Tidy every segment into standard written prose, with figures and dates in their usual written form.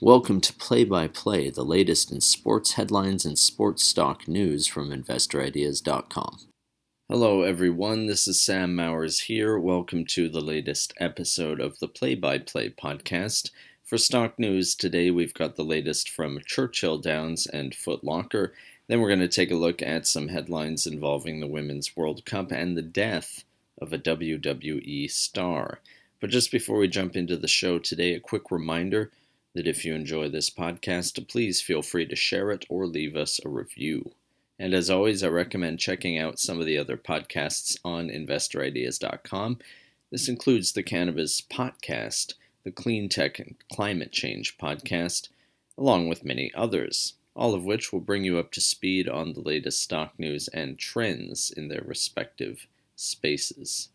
Welcome to Play-by-Play, the latest in sports headlines and sports stock news from InvestorIdeas.com. Hello everyone, this is Sam Mowers here. Welcome to the latest episode of the Play-by-Play podcast. For stock news today, we've got the latest from Churchill, Downs, and Foot Locker. Then we're going to take a look at some headlines involving the Women's World Cup and the death of a WWE star. But just before we jump into the show today, a quick reminder that if you enjoy this podcast, please feel free to share it or leave us a review. And as always, I recommend checking out some of the other podcasts on InvestorIdeas.com. This includes the Cannabis Podcast, the Clean Tech and Climate Change Podcast, along with many others, all of which will bring you up to speed on the latest stock news and trends in their respective spaces.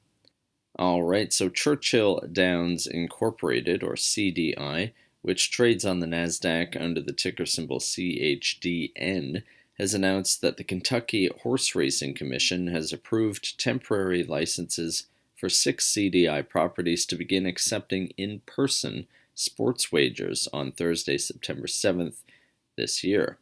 Alright, so Churchill Downs Incorporated, or CDI, which trades on the NASDAQ under the ticker symbol CHDN, has announced that the Kentucky Horse Racing Commission has approved temporary licenses for 6 CDI properties to begin accepting in-person sports wagers on Thursday, September 7th this year.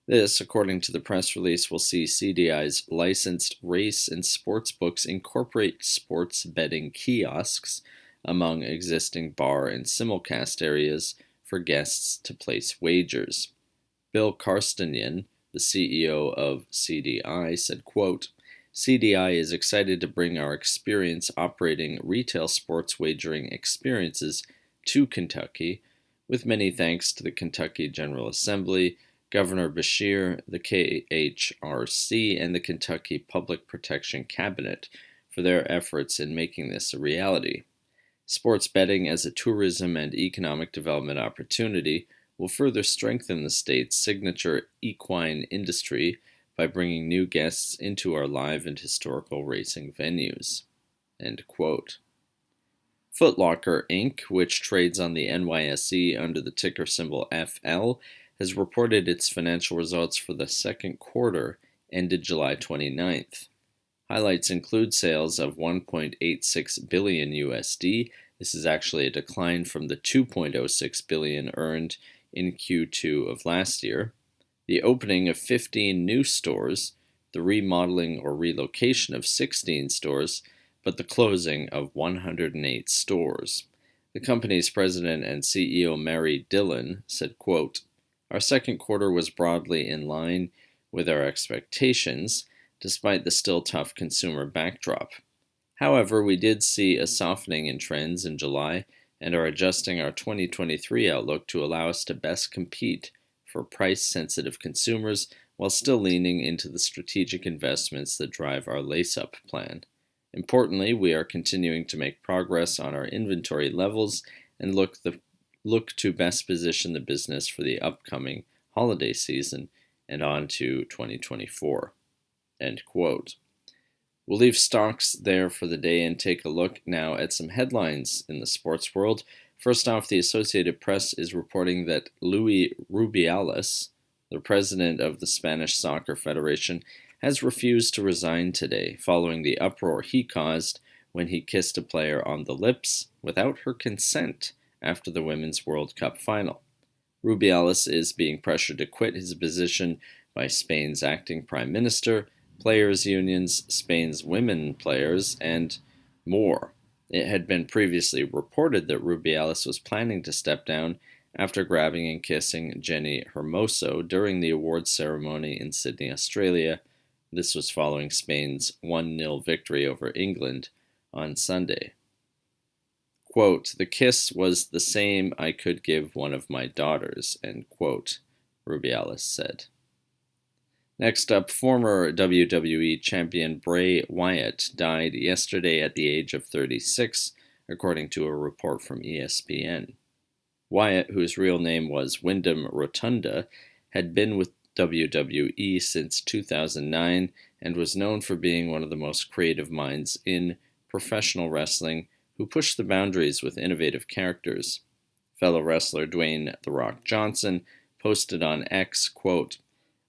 This, according to the press release, will see CDI's licensed race and sports books incorporate sports betting kiosks among existing bar and simulcast areas for guests to place wagers. Bill Karstenian, the CEO of CDI, said, quote, CDI is excited to bring our experience operating retail sports wagering experiences to Kentucky, with many thanks to the Kentucky General Assembly, Governor Beshear, the KHRC, and the Kentucky Public Protection Cabinet for their efforts in making this a reality. Sports betting as a tourism and economic development opportunity will further strengthen the state's signature equine industry by bringing new guests into our live and historical racing venues. End quote. Foot Locker, Inc., which trades on the NYSE under the ticker symbol FL, has reported its financial results for the second quarter ended July 29th. Highlights include sales of $1.86 billion USD. This is actually a decline from the $2.06 billion earned in Q2 of last year, the opening of 15 new stores, the remodeling or relocation of 16 stores, but the closing of 108 stores. The company's president and CEO Mary Dillon said, quote, our second quarter was broadly in line with our expectations, despite the still tough consumer backdrop. However, we did see a softening in trends in July and are adjusting our 2023 outlook to allow us to best compete for price-sensitive consumers while still leaning into the strategic investments that drive our lace-up plan. Importantly, we are continuing to make progress on our inventory levels and look to best position the business for the upcoming holiday season and on to 2024. End quote. We'll leave stocks there for the day and take a look now at some headlines in the sports world. First off, the Associated Press is reporting that Luis Rubiales, the president of the Spanish Soccer Federation, has refused to resign today following the uproar he caused when he kissed a player on the lips without her consent after the Women's World Cup final. Rubiales is being pressured to quit his position by Spain's acting prime minister, players' unions, Spain's women players, and more. It had been previously reported that Rubiales was planning to step down after grabbing and kissing Jenny Hermoso during the awards ceremony in Sydney, Australia. This was following Spain's 1-0 victory over England on Sunday. Quote, the kiss was the same I could give one of my daughters, end quote, Rubiales said. Next up, former WWE champion Bray Wyatt died yesterday at the age of 36, according to a report from ESPN. Wyatt, whose real name was Wyndham Rotunda, had been with WWE since 2009 and was known for being one of the most creative minds in professional wrestling who pushed the boundaries with innovative characters. Fellow wrestler Dwayne "The Rock" Johnson posted on X, quote,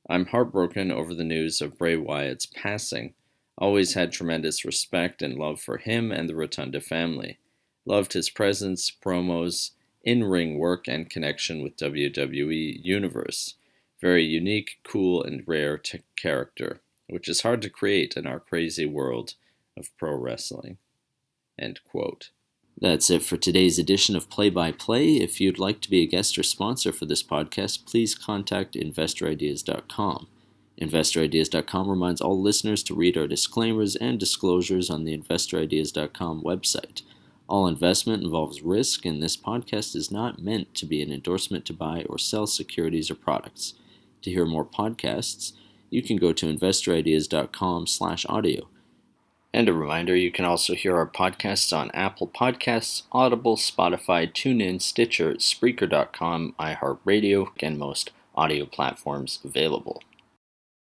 I'm heartbroken over the news of Bray Wyatt's passing. Always had tremendous respect and love for him and the Rotunda family. Loved his presence, promos, in-ring work and connection with WWE Universe. Very unique, cool, and rare character, which is hard to create in our crazy world of pro wrestling." End quote. That's it for today's edition of Play-by-Play. If you'd like to be a guest or sponsor for this podcast, please contact InvestorIdeas.com. InvestorIdeas.com reminds all listeners to read our disclaimers and disclosures on the InvestorIdeas.com website. All investment involves risk, and this podcast is not meant to be an endorsement to buy or sell securities or products. To hear more podcasts, you can go to InvestorIdeas.com/audio. And a reminder, you can also hear our podcasts on Apple Podcasts, Audible, Spotify, TuneIn, Stitcher, Spreaker.com, iHeartRadio, and most audio platforms available.